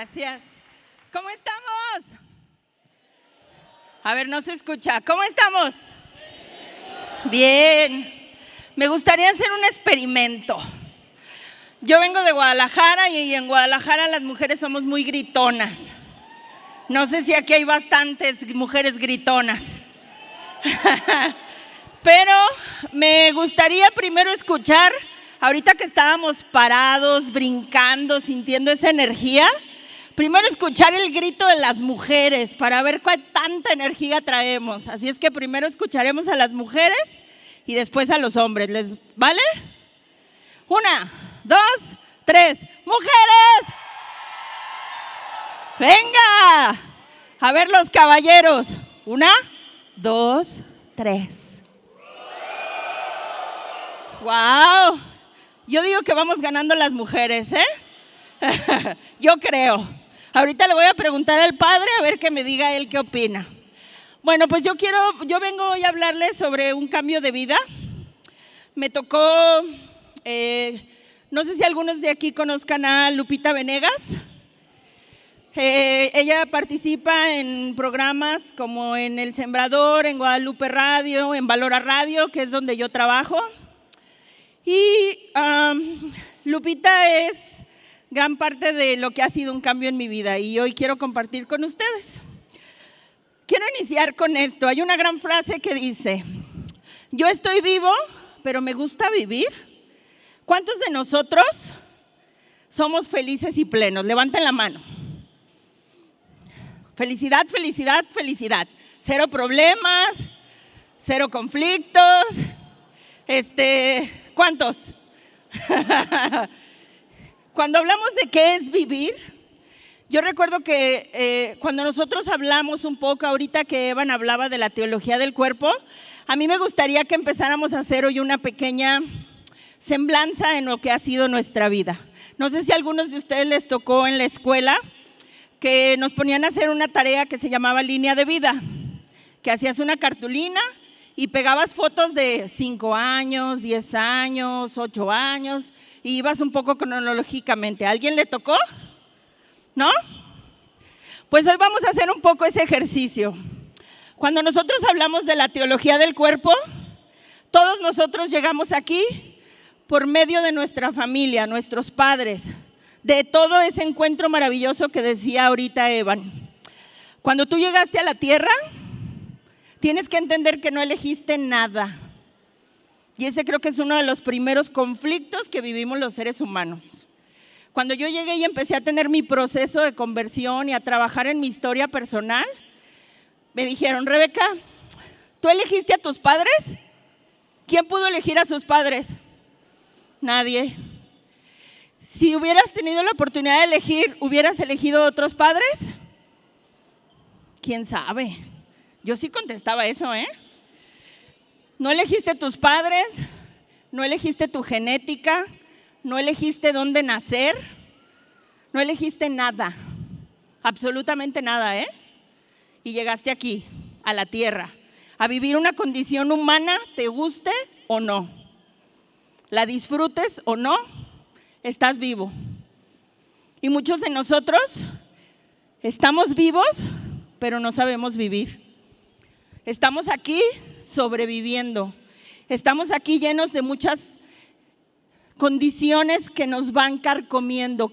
Gracias. ¿Cómo estamos? A ver, no se escucha. ¿Cómo estamos? Bien. Me gustaría hacer un experimento. Yo vengo de Guadalajara y en Guadalajara las mujeres somos muy gritonas. No sé si aquí hay bastantes mujeres gritonas. Pero me gustaría primero escuchar, ahorita que estábamos parados, brincando, sintiendo esa energía, primero escuchar el grito de las mujeres para ver cuál tanta energía traemos. Así es que primero escucharemos a las mujeres y después a los hombres. ¿Les vale? 1, 2, 3. ¡Mujeres! ¡Venga! A ver los caballeros. 1, 2, 3. ¡Wow! Yo digo que vamos ganando las mujeres, ¿eh? Yo creo. Ahorita le voy a preguntar al padre a ver que me diga él qué opina. Bueno, pues yo vengo hoy a hablarles sobre un cambio de vida. Me tocó, no sé si algunos de aquí conozcan a Lupita Venegas. Ella participa en programas como en El Sembrador, en Guadalupe Radio, en Valora Radio, que es donde yo trabajo. Y Lupita es gran parte de lo que ha sido un cambio en mi vida y hoy quiero compartir con ustedes. Quiero iniciar con esto. Hay una gran frase que dice: yo estoy vivo, pero me gusta vivir. ¿Cuántos de nosotros somos felices y plenos? Levanten la mano. Felicidad, felicidad, felicidad. Cero problemas, cero conflictos. ¿Cuántos? Cuando hablamos de qué es vivir, yo recuerdo que cuando nosotros hablamos un poco, ahorita que Evan hablaba de la teología del cuerpo, a mí me gustaría que empezáramos a hacer hoy una pequeña semblanza en lo que ha sido nuestra vida. No sé si a algunos de ustedes les tocó en la escuela que nos ponían a hacer una tarea que se llamaba línea de vida, que hacías una cartulina y pegabas fotos de 5 años, 10 años, 8 años, y ibas un poco cronológicamente. ¿A alguien le tocó? ¿No? Pues hoy vamos a hacer un poco ese ejercicio. Cuando nosotros hablamos de la teología del cuerpo, todos nosotros llegamos aquí por medio de nuestra familia, nuestros padres, de todo ese encuentro maravilloso que decía ahorita Evan. Cuando tú llegaste a la tierra, tienes que entender que no elegiste nada. Y ese creo que es uno de los primeros conflictos que vivimos los seres humanos. Cuando yo llegué y empecé a tener mi proceso de conversión y a trabajar en mi historia personal, me dijeron: Rebeca, ¿tú elegiste a tus padres? ¿Quién pudo elegir a sus padres? Nadie. Si hubieras tenido la oportunidad de elegir, ¿hubieras elegido otros padres? ¿Quién sabe? Yo sí contestaba eso, ¿eh? No elegiste tus padres, no elegiste tu genética, no elegiste dónde nacer, no elegiste nada, absolutamente nada, ¿eh? Y llegaste aquí, a la tierra, a vivir una condición humana, te guste o no, la disfrutes o no, estás vivo. Y muchos de nosotros estamos vivos, pero no sabemos vivir. Estamos aquí sobreviviendo. Estamos aquí llenos de muchas condiciones que nos van carcomiendo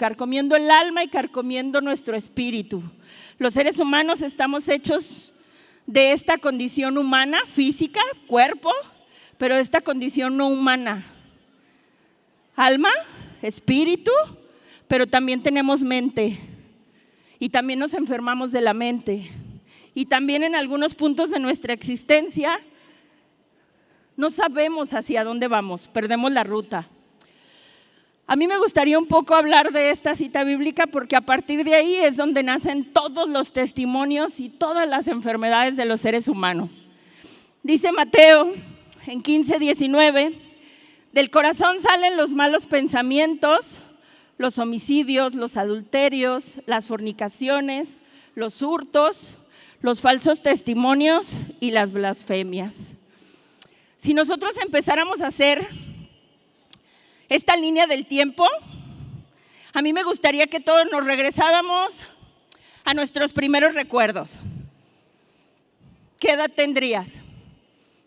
el alma y carcomiendo nuestro espíritu. Los seres humanos estamos hechos de esta condición humana, física, cuerpo, pero de esta condición no humana. Alma, espíritu, pero también tenemos mente. Y también nos enfermamos de la mente. Y también en algunos puntos de nuestra existencia no sabemos hacia dónde vamos, perdemos la ruta. A mí me gustaría un poco hablar de esta cita bíblica porque a partir de ahí es donde nacen todos los testimonios y todas las enfermedades de los seres humanos. Dice Mateo en 15:19, del corazón salen los malos pensamientos, los homicidios, los adulterios, las fornicaciones, los hurtos, los falsos testimonios y las blasfemias. Si nosotros empezáramos a hacer esta línea del tiempo, a mí me gustaría que todos nos regresáramos a nuestros primeros recuerdos. ¿Qué edad tendrías?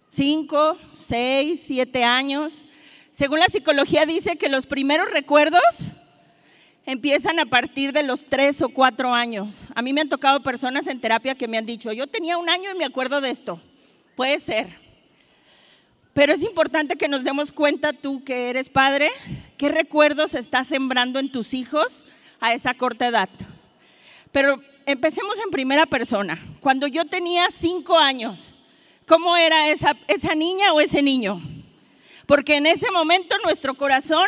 5, 6, 7 años. Según la psicología dice que los primeros recuerdos empiezan a partir de los 3 o 4 años. A mí me han tocado personas en terapia que me han dicho, yo tenía 1 año y me acuerdo de esto. Puede ser. Pero es importante que nos demos cuenta, tú que eres padre, qué recuerdos estás sembrando en tus hijos a esa corta edad. Pero empecemos en primera persona. Cuando yo tenía 5 años, ¿cómo era esa niña o ese niño? Porque en ese momento nuestro corazón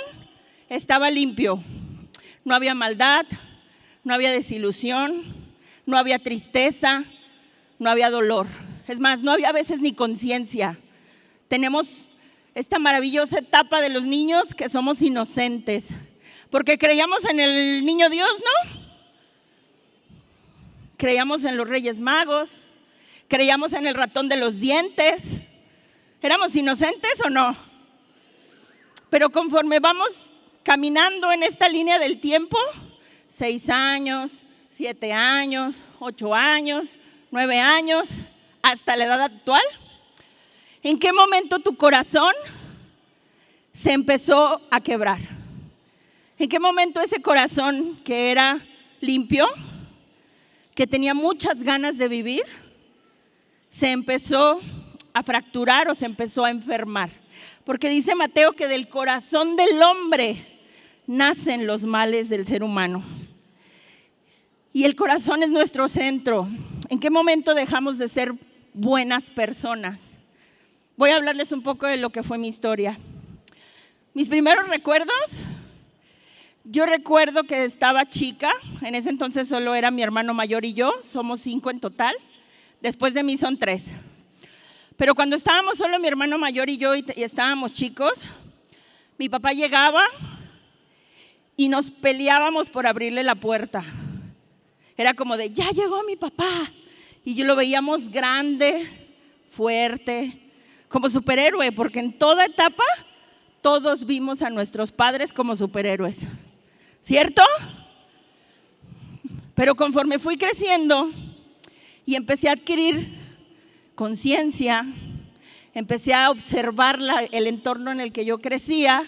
estaba limpio. No había maldad, no había desilusión, no había tristeza, no había dolor. Es más, no había a veces ni conciencia. Tenemos esta maravillosa etapa de los niños que somos inocentes, porque creíamos en el niño Dios, ¿no? Creíamos en los Reyes Magos, creíamos en el ratón de los dientes. ¿Éramos inocentes o no? Pero conforme vamos caminando en esta línea del tiempo, 6 años, 7 años, 8 años, 9 años, hasta la edad actual, ¿en qué momento tu corazón se empezó a quebrar? ¿En qué momento ese corazón que era limpio, que tenía muchas ganas de vivir, se empezó a fracturar o se empezó a enfermar? Porque dice Mateo que del corazón del hombre nacen los males del ser humano. Y el corazón es nuestro centro. ¿En qué momento dejamos de ser buenas personas? Voy a hablarles un poco de lo que fue mi historia. Mis primeros recuerdos, yo recuerdo que estaba chica, en ese entonces solo era mi hermano mayor y yo, somos 5 en total, después de mí son 3. Pero cuando estábamos solo mi hermano mayor y yo y estábamos chicos, mi papá llegaba y nos peleábamos por abrirle la puerta. Era como de, ya llegó mi papá. Y yo lo veíamos grande, fuerte, como superhéroe, porque en toda etapa todos vimos a nuestros padres como superhéroes. ¿Cierto? Pero conforme fui creciendo y empecé a adquirir conciencia, empecé a observar el entorno en el que yo crecía,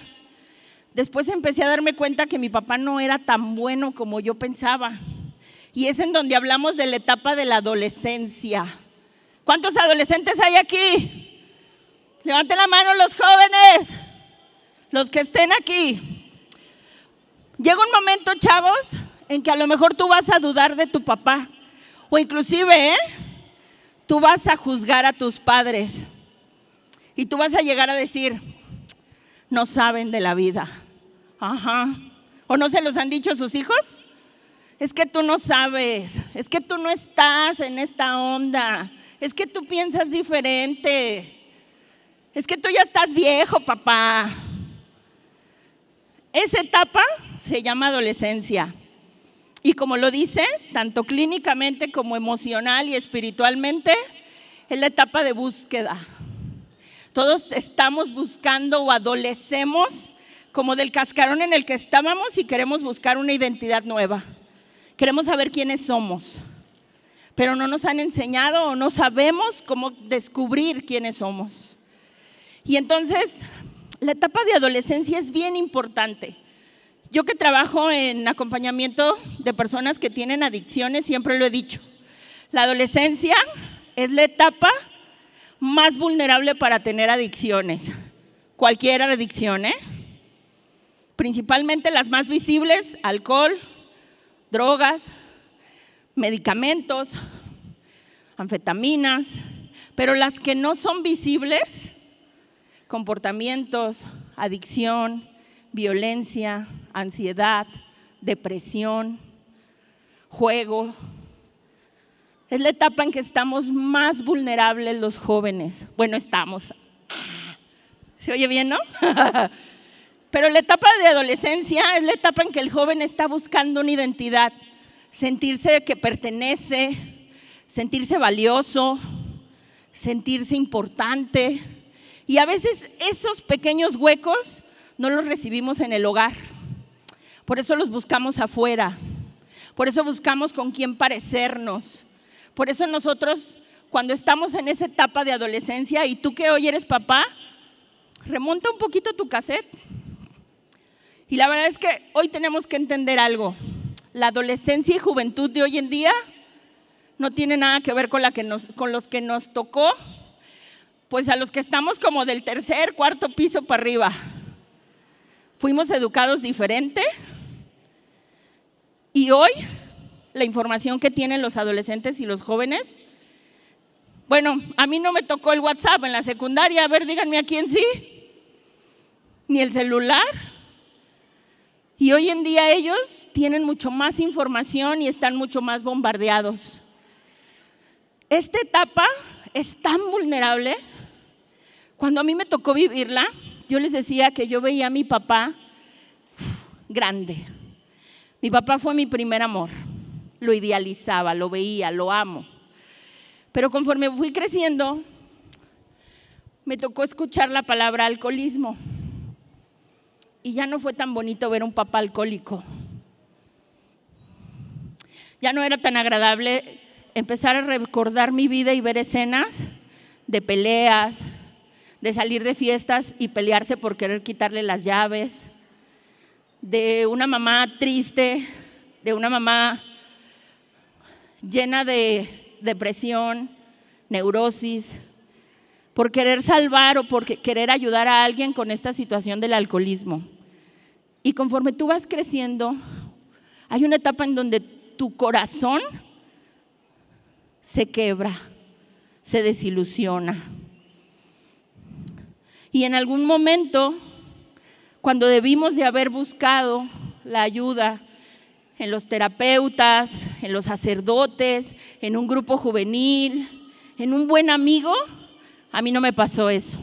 después empecé a darme cuenta que mi papá no era tan bueno como yo pensaba. Y es en donde hablamos de la etapa de la adolescencia. ¿Cuántos adolescentes hay aquí? Levanten la mano los jóvenes, los que estén aquí. Llega un momento, chavos, en que a lo mejor tú vas a dudar de tu papá. O inclusive, tú vas a juzgar a tus padres. Y tú vas a llegar a decir, no saben de la vida. Ajá. ¿O no se los han dicho sus hijos? Es que tú no sabes, es que tú no estás en esta onda, es que tú piensas diferente, es que tú ya estás viejo, papá. Esa etapa se llama adolescencia. Y como lo dice, tanto clínicamente como emocional y espiritualmente, es la etapa de búsqueda. Todos estamos buscando o adolecemos como del cascarón en el que estábamos y queremos buscar una identidad nueva. Queremos saber quiénes somos, pero no nos han enseñado o no sabemos cómo descubrir quiénes somos. Y entonces, la etapa de adolescencia es bien importante. Yo que trabajo en acompañamiento de personas que tienen adicciones, siempre lo he dicho. La adolescencia es la etapa más vulnerable para tener adicciones. Cualquier adicción, Principalmente las más visibles, alcohol, drogas, medicamentos, anfetaminas, pero las que no son visibles, comportamientos, adicción, violencia, ansiedad, depresión, juego. Es la etapa en que estamos más vulnerables los jóvenes. Bueno, estamos. ¿Se oye bien, no? Pero la etapa de adolescencia es la etapa en que el joven está buscando una identidad, sentirse que pertenece, sentirse valioso, sentirse importante. Y a veces esos pequeños huecos no los recibimos en el hogar. Por eso los buscamos afuera. Por eso buscamos con quién parecernos. Por eso nosotros, cuando estamos en esa etapa de adolescencia, y tú que hoy eres papá, remonta un poquito tu cassette. Y la verdad es que hoy tenemos que entender algo. La adolescencia y juventud de hoy en día no tiene nada que ver con los que nos tocó, pues a los que estamos como del tercer, cuarto piso para arriba. Fuimos educados diferente y hoy la información que tienen los adolescentes y los jóvenes, bueno, a mí no me tocó el WhatsApp en la secundaria, a ver, díganme a quién sí, ni el celular. Y hoy en día ellos tienen mucho más información y están mucho más bombardeados. Esta etapa es tan vulnerable. Cuando a mí me tocó vivirla, yo les decía que yo veía a mi papá grande. Mi papá fue mi primer amor. Lo idealizaba, lo veía, lo amo. Pero conforme fui creciendo, me tocó escuchar la palabra alcoholismo. Y ya no fue tan bonito ver un papá alcohólico. Ya no era tan agradable empezar a recordar mi vida y ver escenas de peleas, de salir de fiestas y pelearse por querer quitarle las llaves, de una mamá triste, de una mamá llena de depresión, neurosis, por querer salvar o por querer ayudar a alguien con esta situación del alcoholismo. Y conforme tú vas creciendo, hay una etapa en donde tu corazón se quebra, se desilusiona. Y en algún momento, cuando debimos de haber buscado la ayuda en los terapeutas, en los sacerdotes, en un grupo juvenil, en un buen amigo, a mí no me pasó eso.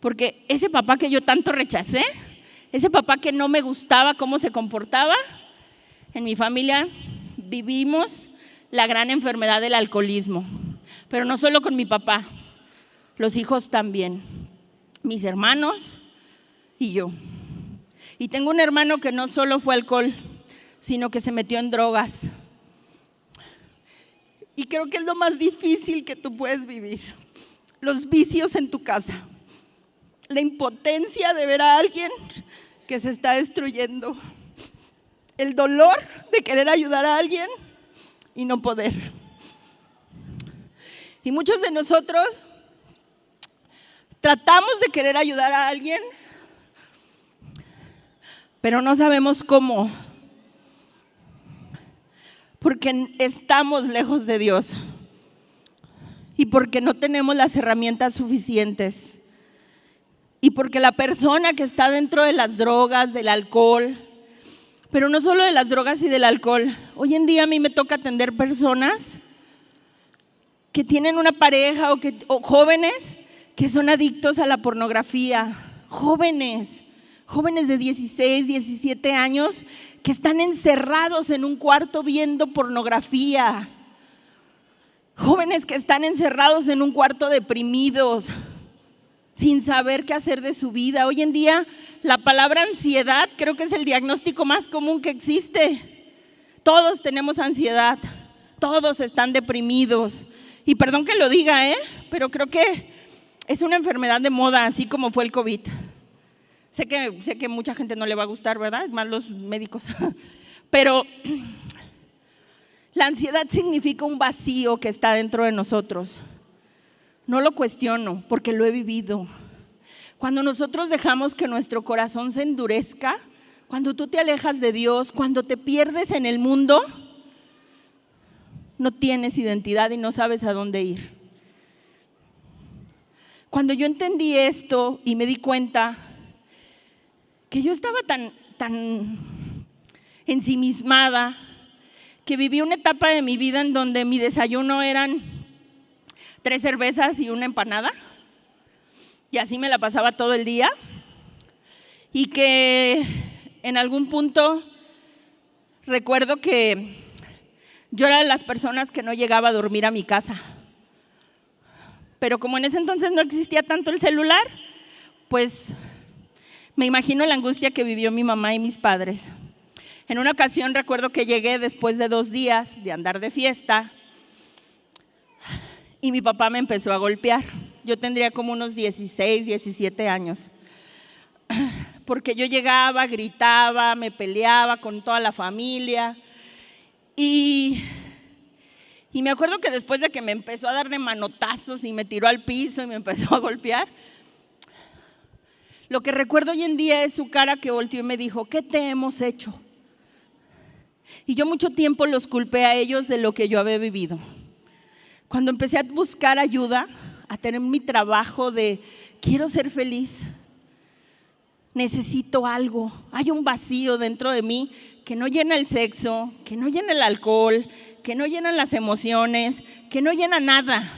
Porque ese papá que yo tanto rechacé, ese papá que no me gustaba cómo se comportaba, en mi familia vivimos la gran enfermedad del alcoholismo. Pero no solo con mi papá, los hijos también, mis hermanos y yo. Y tengo un hermano que no solo fue alcohol, sino que se metió en drogas. Y creo que es lo más difícil que tú puedes vivir. Los vicios en tu casa. La impotencia de ver a alguien que se está destruyendo. El dolor de querer ayudar a alguien y no poder. Y muchos de nosotros tratamos de querer ayudar a alguien, pero no sabemos cómo. Porque estamos lejos de Dios y porque no tenemos las herramientas suficientes y porque la persona que está dentro de las drogas, del alcohol, pero no solo de las drogas y del alcohol, hoy en día a mí me toca atender personas que tienen una pareja o jóvenes que son adictos a la pornografía, jóvenes de 16, 17 años que están encerrados en un cuarto viendo pornografía, jóvenes que están encerrados en un cuarto deprimidos, sin saber qué hacer de su vida. Hoy en día la palabra ansiedad creo que es el diagnóstico más común que existe. Todos tenemos ansiedad, todos están deprimidos. Y perdón que lo diga, pero creo que es una enfermedad de moda, así como fue el COVID. Sé que mucha gente no le va a gustar, ¿verdad? Más los médicos. Pero la ansiedad significa un vacío que está dentro de nosotros. No lo cuestiono porque lo he vivido. Cuando nosotros dejamos que nuestro corazón se endurezca, cuando tú te alejas de Dios, cuando te pierdes en el mundo, no tienes identidad y no sabes a dónde ir. Cuando yo entendí esto y me di cuenta que yo estaba tan ensimismada, que viví una etapa de mi vida en donde mi desayuno eran 3 cervezas y una empanada, y así me la pasaba todo el día, y que en algún punto recuerdo que yo era de las personas que no llegaba a dormir a mi casa. Pero como en ese entonces no existía tanto el celular, pues me imagino la angustia que vivió mi mamá y mis padres. En una ocasión recuerdo que llegué después de 2 días de andar de fiesta y mi papá me empezó a golpear. Yo tendría como unos 16, 17 años. Porque yo llegaba, gritaba, me peleaba con toda la familia. Y me acuerdo que después de que me empezó a dar de manotazos y me tiró al piso y me empezó a golpear, lo que recuerdo hoy en día es su cara que volteó y me dijo: ¿qué te hemos hecho? Y yo mucho tiempo los culpé a ellos de lo que yo había vivido. Cuando empecé a buscar ayuda, a tener mi trabajo de quiero ser feliz, necesito algo, hay un vacío dentro de mí que no llena el sexo, que no llena el alcohol, que no llenan las emociones, que no llena nada.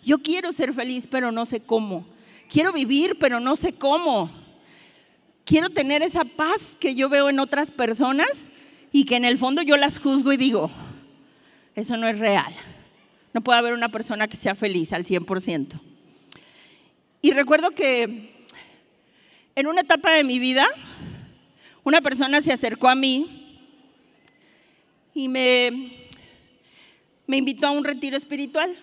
Yo quiero ser feliz, pero no sé cómo. Quiero vivir, pero no sé cómo. Quiero tener esa paz que yo veo en otras personas y que en el fondo yo las juzgo y digo, eso no es real. No puede haber una persona que sea feliz al 100%. Y recuerdo que en una etapa de mi vida, una persona se acercó a mí y me invitó a un retiro espiritual.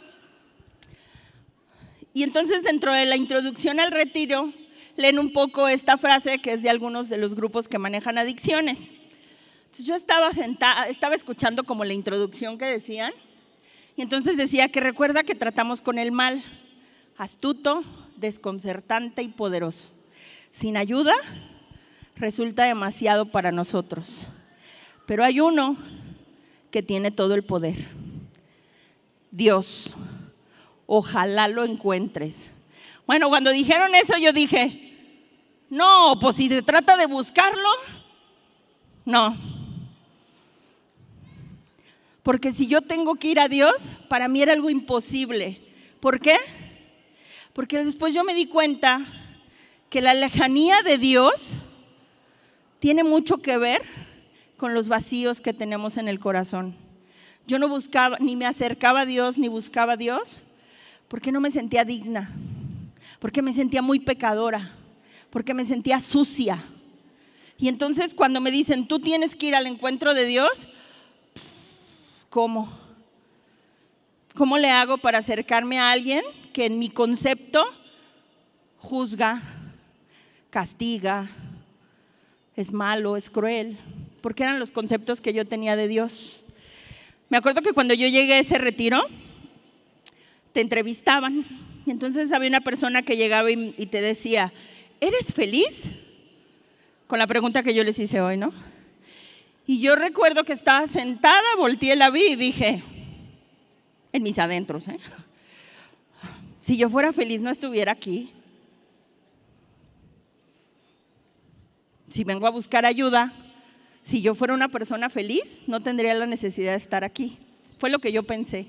Y entonces dentro de la introducción al retiro, leen un poco esta frase que es de algunos de los grupos que manejan adicciones. Entonces yo estaba sentada, estaba escuchando como la introducción que decían, y entonces decía que recuerda que tratamos con el mal, astuto, desconcertante y poderoso. Sin ayuda, resulta demasiado para nosotros. Pero hay uno que tiene todo el poder. Dios. Ojalá lo encuentres. Bueno, cuando dijeron eso yo dije, no, pues si se trata de buscarlo, no. Porque si yo tengo que ir a Dios, para mí era algo imposible. ¿Por qué? Porque después yo me di cuenta que la lejanía de Dios tiene mucho que ver con los vacíos que tenemos en el corazón. Yo no buscaba, ni me acercaba a Dios, ni buscaba a Dios, porque no me sentía digna, porque me sentía muy pecadora, porque me sentía sucia. Y entonces cuando me dicen, tú tienes que ir al encuentro de Dios, ¿cómo? ¿Cómo le hago para acercarme a alguien que en mi concepto juzga, castiga, es malo, es cruel? Porque eran los conceptos que yo tenía de Dios. Me acuerdo que cuando yo llegué a ese retiro, te entrevistaban. Y entonces había una persona que llegaba y te decía, ¿eres feliz? Con la pregunta que yo les hice hoy, ¿no? Y yo recuerdo que estaba sentada, volteé, la vi y dije, en mis adentros, si yo fuera feliz no estuviera aquí. Si vengo a buscar ayuda, si yo fuera una persona feliz, no tendría la necesidad de estar aquí. Fue lo que yo pensé.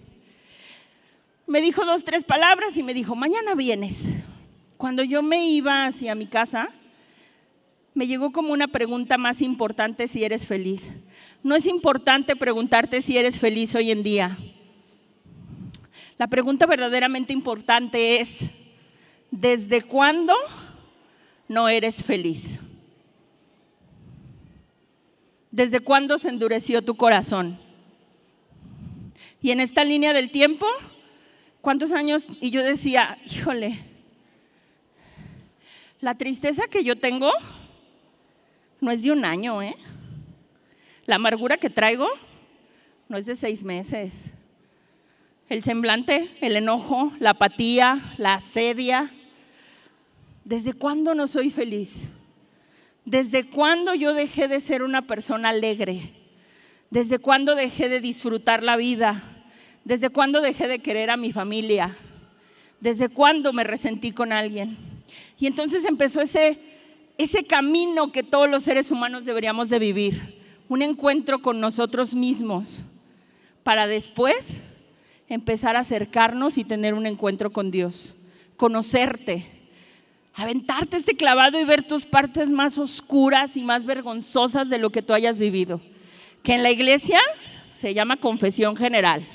Me dijo 2, 3 palabras y me dijo, mañana vienes. Cuando yo me iba hacia mi casa, me llegó como una pregunta más importante: si eres feliz. No es importante preguntarte si eres feliz hoy en día. La pregunta verdaderamente importante es, ¿desde cuándo no eres feliz? ¿Desde cuándo se endureció tu corazón? Y en esta línea del tiempo, ¿cuántos años? Y yo decía, híjole, la tristeza que yo tengo no es de un año, La amargura que traigo no es de 6 meses. El semblante, el enojo, la apatía, la asedia. ¿Desde cuándo no soy feliz? ¿Desde cuándo yo dejé de ser una persona alegre? ¿Desde cuándo dejé de disfrutar la vida? ¿Desde cuándo dejé de querer a mi familia? ¿Desde cuándo me resentí con alguien? Y entonces empezó ese camino que todos los seres humanos deberíamos de vivir, un encuentro con nosotros mismos, para después empezar a acercarnos y tener un encuentro con Dios, conocerte, aventarte este clavado y ver tus partes más oscuras y más vergonzosas de lo que tú hayas vivido, que en la iglesia se llama confesión general,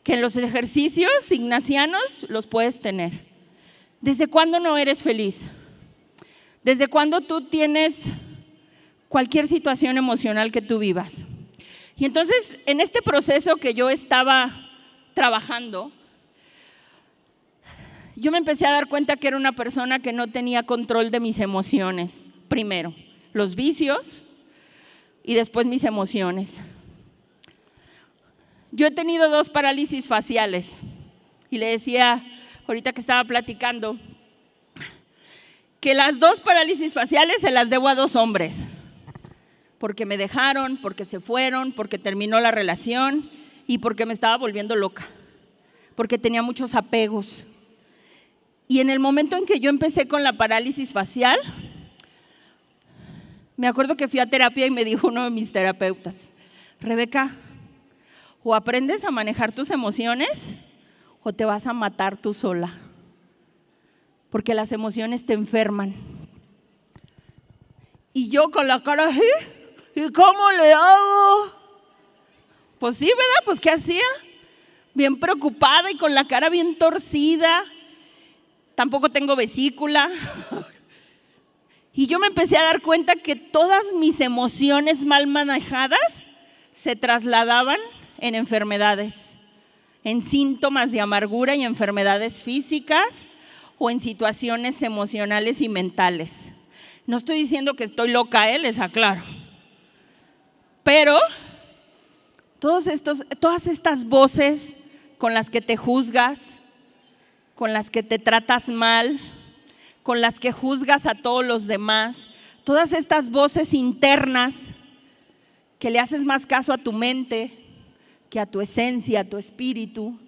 que en los ejercicios ignacianos los puedes tener. ¿Desde cuándo no eres feliz? ¿Desde cuándo tú tienes cualquier situación emocional que tú vivas. Y entonces, en este proceso que yo estaba trabajando, yo me empecé a dar cuenta que era una persona que no tenía control de mis emociones. Primero, los vicios y después mis emociones. Yo he tenido 2 parálisis faciales y le decía, ahorita que estaba platicando, que las 2 parálisis faciales se las debo a 2 hombres, porque me dejaron, porque se fueron, porque terminó la relación y porque me estaba volviendo loca, porque tenía muchos apegos. Y en el momento en que yo empecé con la parálisis facial, me acuerdo que fui a terapia y me dijo uno de mis terapeutas, Rebeca, o aprendes a manejar tus emociones o te vas a matar tú sola, porque las emociones te enferman. Y yo con la cara así, ¿y cómo le hago? Pues sí, ¿verdad? Pues ¿qué hacía? Bien preocupada y con la cara bien torcida. Tampoco tengo vesícula. Y yo me empecé a dar cuenta que todas mis emociones mal manejadas se trasladaban en enfermedades, en síntomas de amargura y enfermedades físicas o en situaciones emocionales y mentales. No estoy diciendo que estoy loca, les aclaro. Pero todas estas voces con las que te juzgas, con las que te tratas mal, con las que juzgas a todos los demás, todas estas voces internas que le haces más caso a tu mente que a tu esencia, a tu espíritu,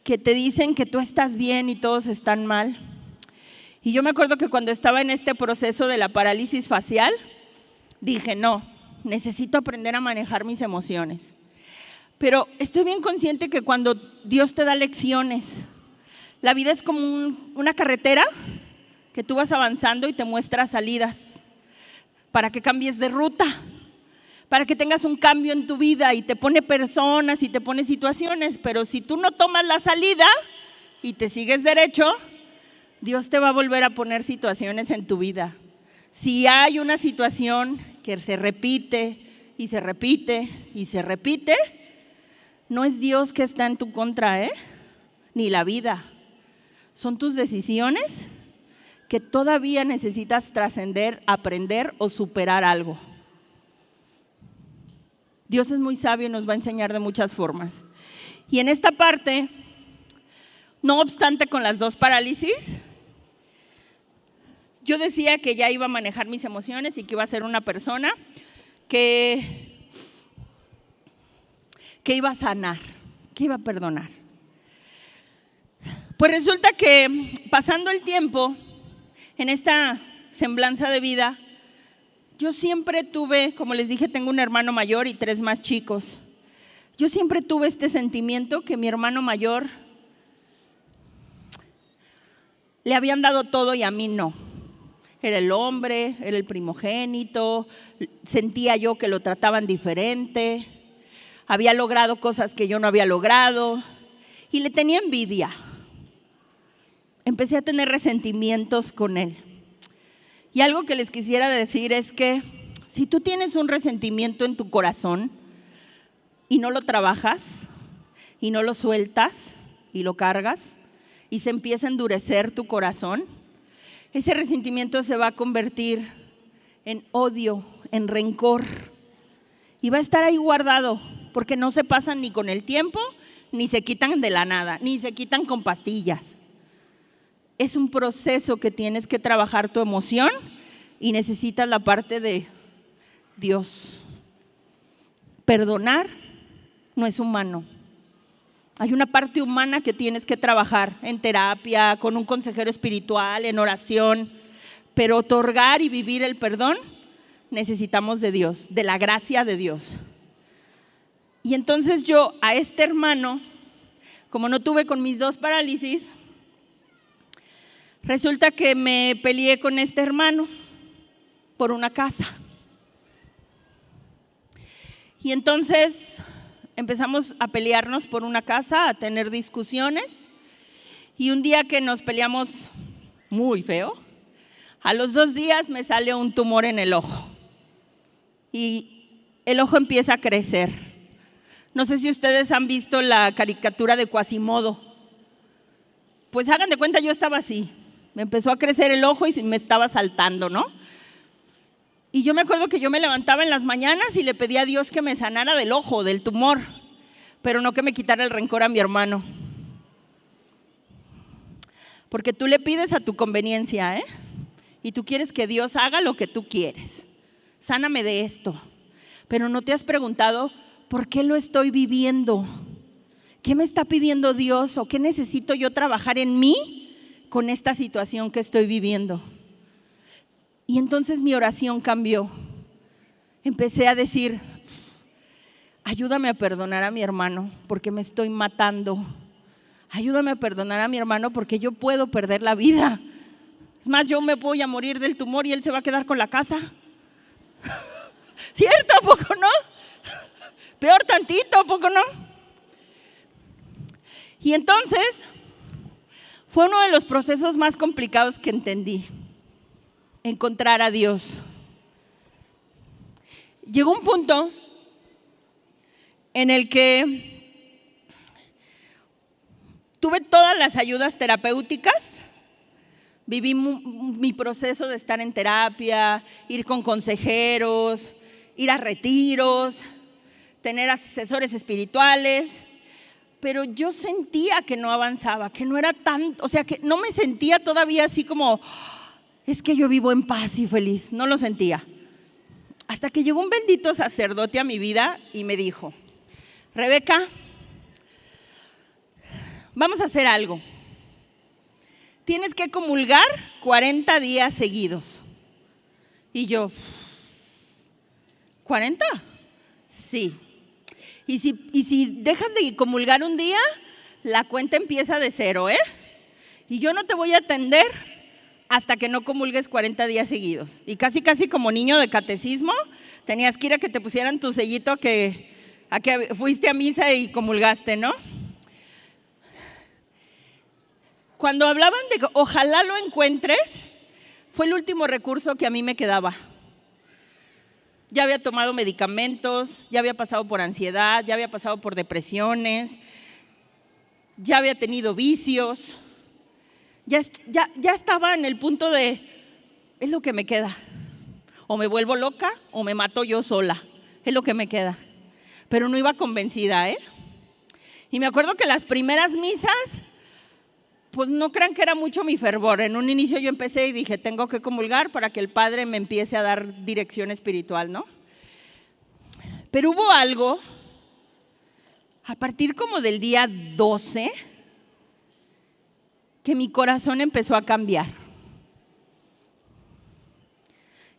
que te dicen que tú estás bien y todos están mal. Y yo me acuerdo que cuando estaba en este proceso de la parálisis facial, dije, no, necesito aprender a manejar mis emociones. Pero estoy bien consciente que cuando Dios te da lecciones, la vida es como una carretera que tú vas avanzando y te muestra salidas para que cambies de ruta, para que tengas un cambio en tu vida y te pone personas y te pone situaciones. Pero si tú no tomas la salida y te sigues derecho, Dios te va a volver a poner situaciones en tu vida. Si hay una situación que se repite y se repite y se repite, no es Dios que está en tu contra, ni la vida. Son tus decisiones que todavía necesitas trascender, aprender o superar algo. Dios es muy sabio y nos va a enseñar de muchas formas. Y en esta parte, no obstante con las 2 parálisis, yo decía que ya iba a manejar mis emociones y que iba a ser una persona que iba a sanar, que iba a perdonar. Pues resulta que pasando el tiempo, en esta semblanza de vida, yo siempre tuve, como les dije, tengo un hermano mayor y 3 más chicos. Yo siempre tuve este sentimiento que mi hermano mayor le habían dado todo y a mí no. Era el hombre, era el primogénito, sentía yo que lo trataban diferente, había logrado cosas que yo no había logrado y le tenía envidia. Empecé a tener resentimientos con él. Y algo que les quisiera decir es que si tú tienes un resentimiento en tu corazón y no lo trabajas y no lo sueltas y lo cargas y se empieza a endurecer tu corazón, ese resentimiento se va a convertir en odio, en rencor y va a estar ahí guardado porque no se pasan ni con el tiempo, ni se quitan de la nada, ni se quitan con pastillas. Es un proceso que tienes que trabajar tu emoción y necesitas la parte de Dios. Perdonar no es humano. Hay una parte humana que tienes que trabajar en terapia, con un consejero espiritual, en oración, pero otorgar y vivir el perdón necesitamos de Dios, de la gracia de Dios. Y entonces yo a este hermano, como no tuve con mis 2 parálisis, resulta que me peleé con este hermano por una casa. Y entonces empezamos a pelearnos por una casa, a tener discusiones. Y un día que nos peleamos muy feo, a los 2 días me sale un tumor en el ojo. y el ojo empieza a crecer. No sé si ustedes han visto la caricatura de Quasimodo. Pues hagan de cuenta, yo estaba así. Me empezó a crecer el ojo y me estaba saltando, ¿no? Y yo me acuerdo que yo me levantaba en las mañanas y le pedía a Dios que me sanara del ojo, del tumor, pero no que me quitara el rencor a mi hermano. Porque tú le pides a tu conveniencia, y tú quieres que Dios haga lo que tú quieres. Sáname de esto. Pero no te has preguntado, ¿por qué lo estoy viviendo? ¿Qué me está pidiendo Dios o qué necesito yo trabajar en mí con esta situación que estoy viviendo? Y entonces mi oración cambió. Empecé a decir, ayúdame a perdonar a mi hermano porque me estoy matando. Ayúdame a perdonar a mi hermano porque yo puedo perder la vida. Es más, yo me voy a morir del tumor y él se va a quedar con la casa. ¿Cierto? ¿A poco no? Peor tantito, ¿a poco no? Y entonces fue uno de los procesos más complicados que entendí. Encontrar a Dios. Llegó un punto en el que tuve todas las ayudas terapéuticas, viví mi proceso de estar en terapia, ir con consejeros, ir a retiros, tener asesores espirituales, pero yo sentía que no avanzaba, que no era tan, o sea, que no me sentía todavía así como, es que yo vivo en paz y feliz, no lo sentía. Hasta que llegó un bendito sacerdote a mi vida y me dijo, Rebeca, vamos a hacer algo. Tienes que comulgar 40 días seguidos. Y yo, ¿40? Sí. Y si dejas de comulgar un día, la cuenta empieza de cero, Y yo no te voy a atender hasta que no comulgues 40 días seguidos. Y casi como niño de catecismo, tenías que ir a que te pusieran tu sellito a que fuiste a misa y comulgaste, ¿no? Cuando hablaban de que ojalá lo encuentres, fue el último recurso que a mí me quedaba. Ya había tomado medicamentos, ya había pasado por ansiedad, ya había pasado por depresiones, ya había tenido vicios. Ya estaba en el punto de, es lo que me queda. O me vuelvo loca o me mato yo sola. Es lo que me queda. Pero no iba convencida, Y me acuerdo que las primeras misas, pues no crean que era mucho mi fervor. En un inicio yo empecé y dije, tengo que comulgar para que el Padre me empiece a dar dirección espiritual, ¿no? Pero hubo algo, a partir como del día 12, que mi corazón empezó a cambiar.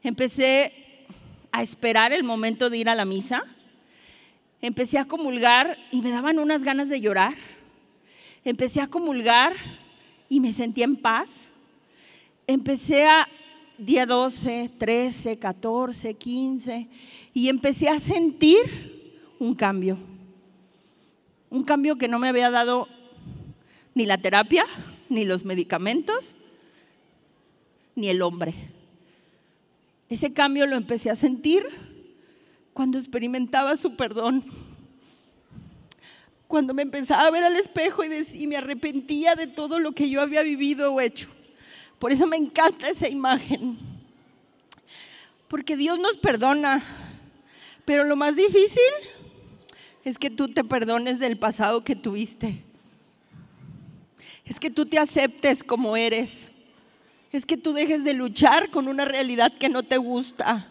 Empecé a esperar el momento de ir a la misa. Empecé a comulgar y me daban unas ganas de llorar. Empecé a comulgar y me sentía en paz. Empecé a día 12, 13, 14, 15 y empecé a sentir un cambio. Un cambio que no me había dado ni la terapia, ni los medicamentos, ni el hombre. Ese cambio lo empecé a sentir cuando experimentaba su perdón. Cuando me empezaba a ver al espejo y me arrepentía de todo lo que yo había vivido o hecho. Por eso me encanta esa imagen. Porque Dios nos perdona, pero lo más difícil es que tú te perdones del pasado que tuviste. Es que tú te aceptes como eres. Es que tú dejes de luchar con una realidad que no te gusta.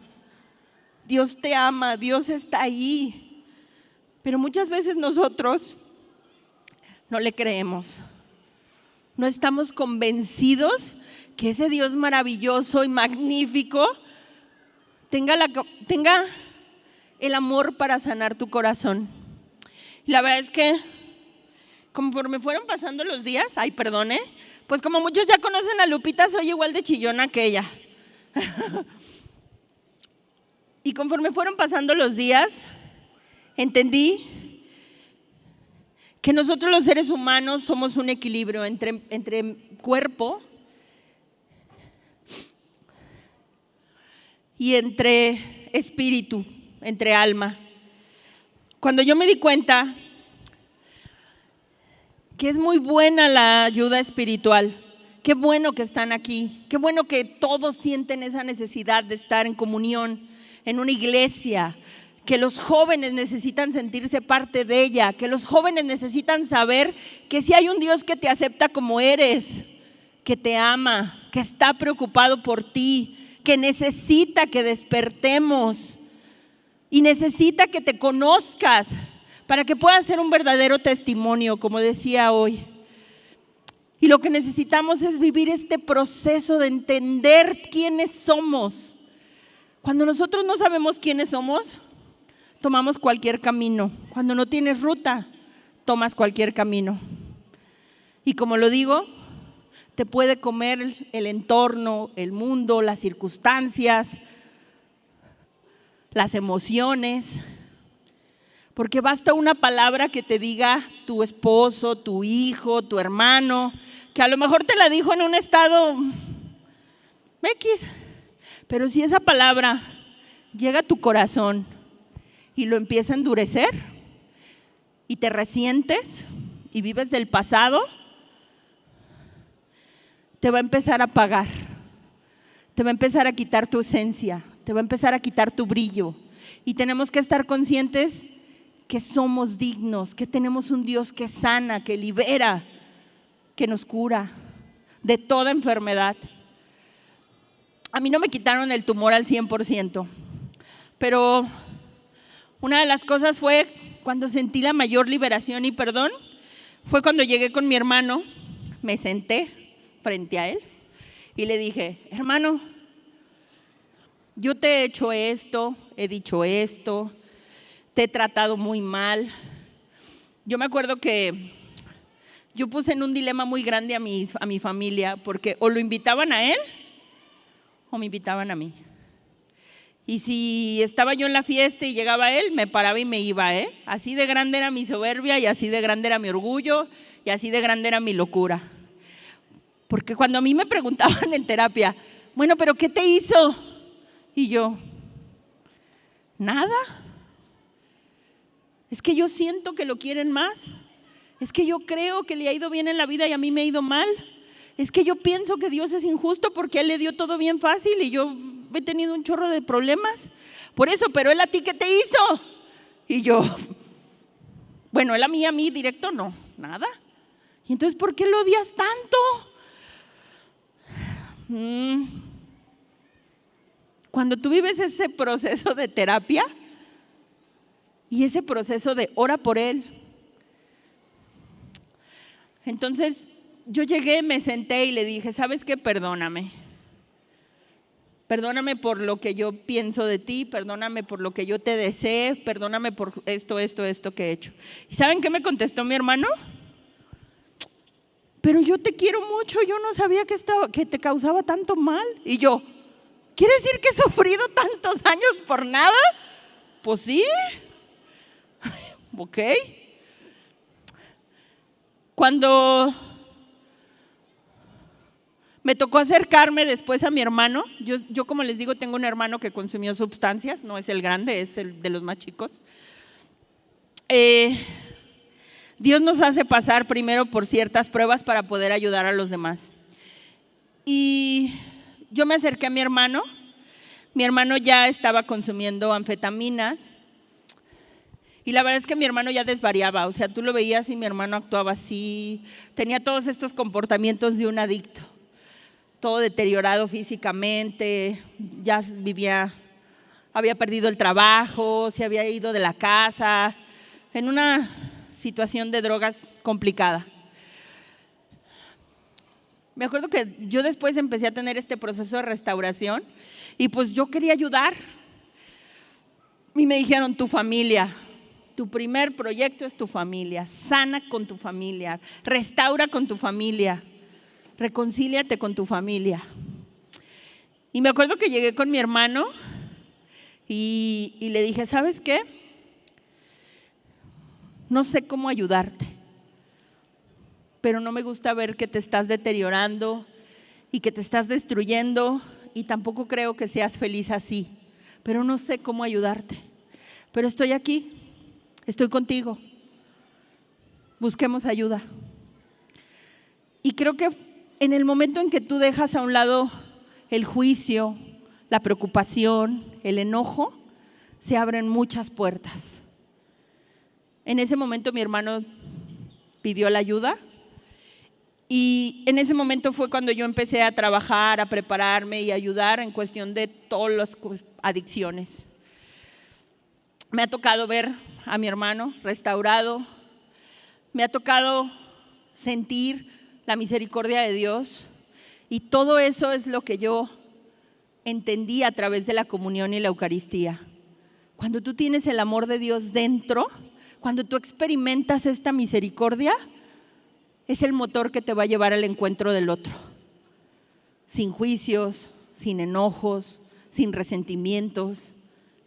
Dios te ama, Dios está ahí. Pero muchas veces nosotros no le creemos. No estamos convencidos que ese Dios maravilloso y magnífico tenga el amor para sanar tu corazón. Y la verdad es que conforme fueron pasando los días, pues como muchos ya conocen a Lupita, soy igual de chillona que ella. Y conforme fueron pasando los días, entendí que nosotros los seres humanos somos un equilibrio entre cuerpo y entre espíritu, entre alma. Cuando yo me di cuenta que es muy buena la ayuda espiritual, qué bueno que están aquí, qué bueno que todos sienten esa necesidad de estar en comunión, en una iglesia, que los jóvenes necesitan sentirse parte de ella, que los jóvenes necesitan saber que si hay un Dios que te acepta como eres, que te ama, que está preocupado por ti, que necesita que despertemos y necesita que te conozcas para que puedas ser un verdadero testimonio, como decía hoy. Y lo que necesitamos es vivir este proceso de entender quiénes somos. Cuando nosotros no sabemos quiénes somos, tomamos cualquier camino. Cuando no tienes ruta, tomas cualquier camino. Y como lo digo, te puede comer el entorno, el mundo, las circunstancias, las emociones. Porque basta una palabra que te diga tu esposo, tu hijo, tu hermano, que a lo mejor te la dijo en un estado X, pero si esa palabra llega a tu corazón y lo empieza a endurecer y te resientes y vives del pasado, te va a empezar a apagar, te va a empezar a quitar tu esencia, te va a empezar a quitar tu brillo. Y tenemos que estar conscientes que somos dignos, que tenemos un Dios que sana, que libera, que nos cura de toda enfermedad. A mí no me quitaron el tumor al 100%, pero una de las cosas fue cuando sentí la mayor liberación y perdón, fue cuando llegué con mi hermano, me senté frente a él y le dije: hermano, yo te he hecho esto, he dicho esto, te he tratado muy mal. Yo me acuerdo que yo puse en un dilema muy grande a mi familia, porque o lo invitaban a él o me invitaban a mí. Y si estaba yo en la fiesta y llegaba él, me paraba y me iba, Así de grande era mi soberbia y así de grande era mi orgullo y así de grande era mi locura. Porque cuando a mí me preguntaban en terapia, bueno, ¿pero qué te hizo? Y yo, nada. Es que yo siento que lo quieren más. Es que yo creo que le ha ido bien en la vida y a mí me ha ido mal. Es que yo pienso que Dios es injusto porque Él le dio todo bien fácil y yo he tenido un chorro de problemas. Por eso, pero Él a ti, ¿qué te hizo? Y yo, bueno, Él a mí directo no, nada. Y entonces, ¿por qué lo odias tanto? Cuando tú vives ese proceso de terapia y ese proceso de ora por Él, entonces yo llegué, me senté y le dije: ¿sabes qué? Perdóname. Perdóname por lo que yo pienso de ti, perdóname por lo que yo te deseé, perdóname por esto que he hecho. ¿Y saben qué me contestó mi hermano? Pero yo te quiero mucho, yo no sabía que te causaba tanto mal. Y yo, ¿quiere decir que he sufrido tantos años por nada? Pues sí. Ok. Cuando me tocó acercarme después a mi hermano, yo como les digo, tengo un hermano que consumió sustancias, no es el grande, es el de los más chicos. Dios nos hace pasar primero por ciertas pruebas para poder ayudar a los demás. Y yo me acerqué a mi hermano ya estaba consumiendo anfetaminas. Y la verdad es que mi hermano ya desvariaba, o sea, tú lo veías y mi hermano actuaba así, tenía todos estos comportamientos de un adicto, todo deteriorado físicamente, ya había perdido el trabajo, se había ido de la casa, en una situación de drogas complicada. Me acuerdo que yo después empecé a tener este proceso de restauración y pues yo quería ayudar. Y me dijeron: tu familia. Tu primer proyecto es tu familia, sana con tu familia, restaura con tu familia, reconcíliate con tu familia. Y me acuerdo que llegué con mi hermano y le dije: ¿sabes qué? No sé cómo ayudarte, pero no me gusta ver que te estás deteriorando y que te estás destruyendo y tampoco creo que seas feliz así, pero no sé cómo ayudarte. Pero estoy aquí, estoy contigo. Busquemos ayuda. Y creo que en el momento en que tú dejas a un lado el juicio, la preocupación, el enojo, se abren muchas puertas. En ese momento mi hermano pidió la ayuda y en ese momento fue cuando yo empecé a trabajar, a prepararme y a ayudar en cuestión de todas las adicciones. Me ha tocado ver a mi hermano restaurado, me ha tocado sentir la misericordia de Dios y todo eso es lo que yo entendí a través de la comunión y la Eucaristía. Cuando tú tienes el amor de Dios dentro, cuando tú experimentas esta misericordia, es el motor que te va a llevar al encuentro del otro. Sin juicios, sin enojos, sin resentimientos,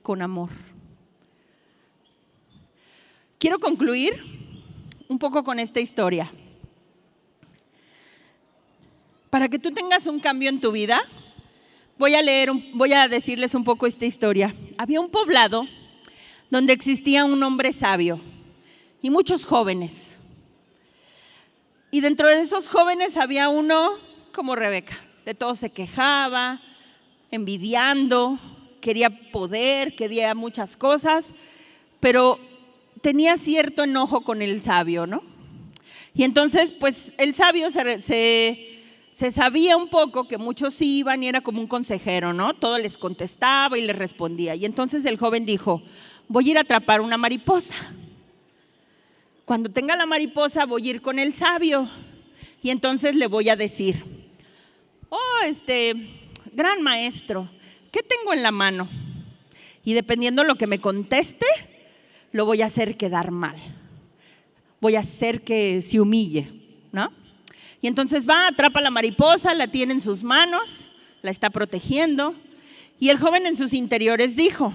con amor. Quiero concluir un poco con esta historia. Para que tú tengas un cambio en tu vida, voy a decirles un poco esta historia. Había un poblado donde existía un hombre sabio y muchos jóvenes. Y dentro de esos jóvenes había uno como Rebeca. De todo se quejaba, envidiando, quería poder, quería muchas cosas, pero tenía cierto enojo con el sabio, ¿no? Y entonces, pues el sabio se sabía un poco que muchos iban y era como un consejero, ¿no? Todo les contestaba y les respondía. Y entonces el joven dijo, voy a ir a atrapar una mariposa. Cuando tenga la mariposa voy a ir con el sabio y entonces le voy a decir, gran maestro, ¿qué tengo en la mano? Y dependiendo de lo que me conteste, lo voy a hacer quedar mal. Voy a hacer que se humille, ¿no? Y entonces va, atrapa la mariposa, la tiene en sus manos, la está protegiendo. Y el joven en sus interiores dijo,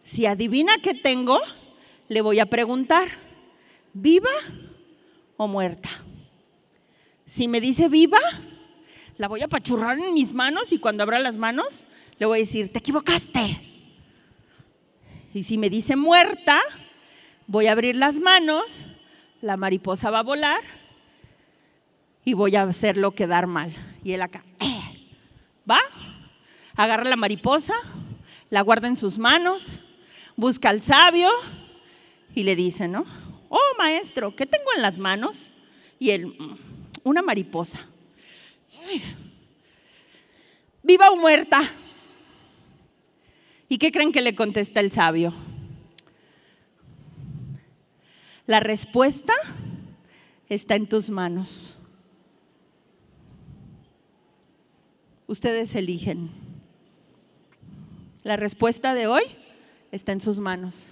si adivina qué tengo, le voy a preguntar, ¿viva o muerta? Si me dice viva, la voy a apachurrar en mis manos y cuando abra las manos, le voy a decir, te equivocaste. Y si me dice muerta, voy a abrir las manos, la mariposa va a volar y voy a hacerlo quedar mal. Y él acá, va, agarra la mariposa, la guarda en sus manos, busca al sabio y le dice, ¿no? Oh, maestro, ¿qué tengo en las manos? Y él, una mariposa. Ay, ¿viva o muerta? ¿Y qué creen que le contesta el sabio? La respuesta está en tus manos. Ustedes eligen. La respuesta de hoy está en sus manos.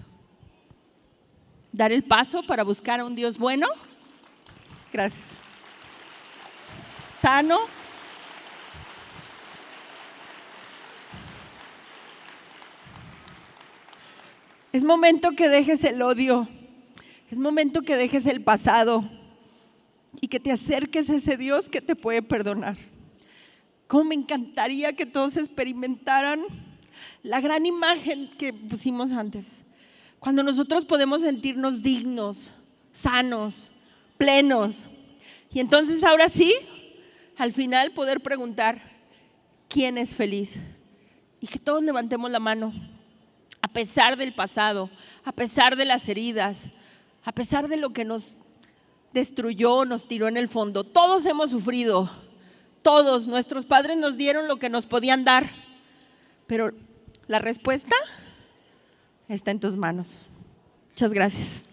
Dar el paso para buscar a un Dios bueno. Gracias. Sano. Es momento que dejes el odio. Es momento que dejes el pasado y que te acerques a ese Dios que te puede perdonar. Cómo me encantaría que todos experimentaran la gran imagen que pusimos antes. Cuando nosotros podemos sentirnos dignos, sanos, plenos. Y entonces ahora sí, al final poder preguntar, ¿quién es feliz? Y que todos levantemos la mano, a pesar del pasado, a pesar de las heridas, a pesar de lo que nos destruyó, nos tiró en el fondo. Todos hemos sufrido, todos. Nuestros padres nos dieron lo que nos podían dar, pero la respuesta está en tus manos. Muchas gracias.